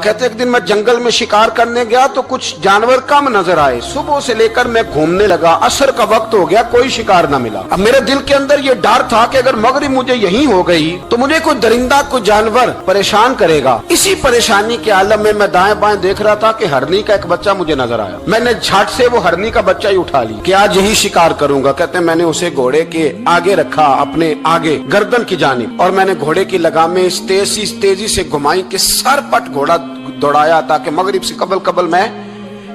कहते एक दिन मैं जंगल में शिकार करने गया तो कुछ जानवर कम नजर आए। सुबह से लेकर मैं घूमने लगा, असर का वक्त हो गया, कोई शिकार न मिला। अब मेरे दिल के अंदर ये डर था कि अगर मगरिब मुझे यहीं हो गई तो मुझे कोई दरिंदा कोई जानवर परेशान करेगा। इसी परेशानी के आलम में मैं दाएं बाएं देख रहा था कि हरनी का एक बच्चा मुझे नजर आया। मैंने झट से वो हरनी का बच्चा ही उठा ली कि आज यही शिकार करूंगा। कहते मैंने उसे घोड़े के आगे रखा, अपने आगे गर्दन की जानिब, और मैंने घोड़े की लगामें इस तेजी से घुमाई कि सर पट घोड़ा दौड़ाया ताकि मगरिब से कबल मैं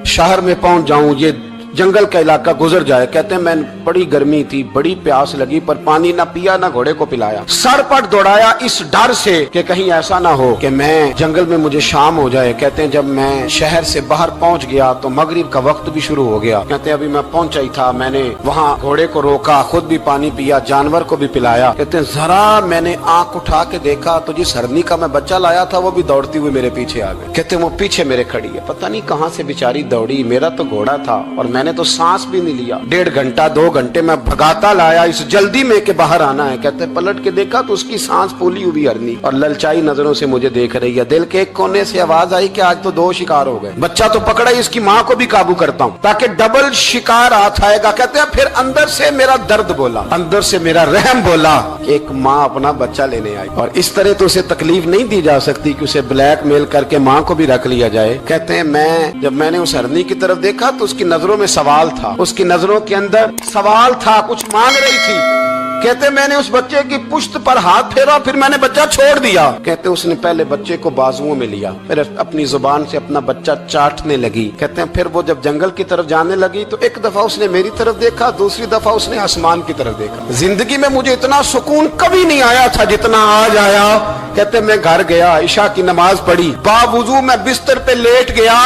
शहर में पहुंच जाऊं, ये जंगल का इलाका गुजर जाए। कहते हैं मैं बड़ी गर्मी थी, बड़ी प्यास लगी, पर पानी ना पिया ना घोड़े को पिलाया। सर पट दौड़ाया इस डर से कि कहीं ऐसा ना हो कि मैं जंगल में मुझे शाम हो जाए। कहते हैं जब मैं शहर से बाहर पहुंच गया तो मगरिब का वक्त भी शुरू हो गया। कहते हैं अभी मैं पहुंचा ही था, मैंने वहाँ घोड़े को रोका, खुद भी पानी पिया, जानवर को भी पिलाया। कहते हैं जरा मैंने आंख उठा के देखा तो जिस हरनी का मैं बच्चा लाया था वो भी दौड़ती हुई मेरे पीछे आ गई। कहते हैं वो पीछे मेरे खड़ी है, पता नहीं कहाँ से बेचारी दौड़ी। मेरा तो घोड़ा था और मैंने तो सांस भी नहीं लिया। 1.5 घंटा 2 घंटे मैं भगाता लाया इस जल्दी में कि बाहर आना है। कहते पलट के देखा तो उसकी सांस फूली हुई हरनी और ललचाई नजरों से मुझे देख रही है। दिल के एक कोने से आवाज आई कि आज तो 2 शिकार हो गए। बच्चा तो पकड़ा ही, इसकी माँ को भी काबू करता हूँ ताकि डबल शिकार हाथ आएगा। कहते हैं फिर अंदर से मेरा दर्द बोला, अंदर से मेरा रहम बोला। एक माँ अपना बच्चा लेने आई और इस तरह तो उसे तकलीफ नहीं दी जा सकती कि उसे ब्लैकमेल करके माँ को भी रख लिया जाए। कहते हैं जब मैंने उस हरनी की तरफ देखा तो उसकी नजरों में सवाल था, उसकी नजरों के अंदर सवाल था, कुछ मांग रही थी। कहते मैंने उस बच्चे की पुश्त पर हाथ फेरा, फिर मैंने बच्चा छोड़ दिया। कहते उसने पहले बच्चे को बाजुओं में लिया, फिर अपनी जुबान से अपना बच्चा चाटने लगी। कहते हैं फिर वो जब जंगल की तरफ जाने लगी तो एक दफा उसने मेरी तरफ देखा, दूसरी दफा उसने आसमान की तरफ देखा। जिंदगी में मुझे इतना सुकून कभी नहीं आया था जितना आज आया। कहते मैं घर गया, इशा की नमाज पढ़ी, बावुजू मैं बिस्तर पे लेट गया।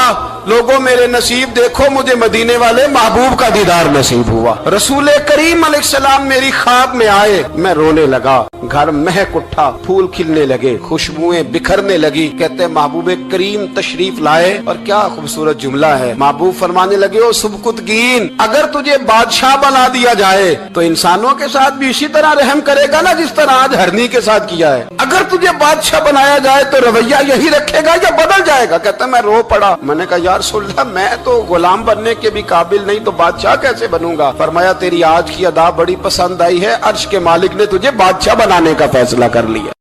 लोगों मेरे नसीब देखो, मुझे मदीने वाले महबूब का दीदार नसीब हुआ। रसूल करीम अलैहिस्सलाम मेरी ख्वाब में आए, मैं रोने लगा। घर महक उठा, फूल खिलने लगे, खुशबुएं बिखरने लगी। कहते महबूब करीम तशरीफ लाए और क्या खूबसूरत जुमला है। महबूब फरमाने लगे ओ सुबकुतगीन, अगर तुझे बादशाह बना दिया जाए तो इंसानों के साथ भी इसी तरह रहम करेगा ना जिस तरह आज हरनी के साथ किया है। अगर तुझे बादशाह बनाया जाए तो रवैया यही रखेगा या बदल जाएगा। कहता मैं रो पड़ा। मैंने कहा यार सुल्ला, मैं तो गुलाम बनने के भी काबिल नहीं तो बादशाह कैसे बनूंगा। फरमाया तेरी आज की अदा बड़ी पसंद आई है, अर्श के मालिक ने तुझे बादशाह बनाने का फैसला कर लिया।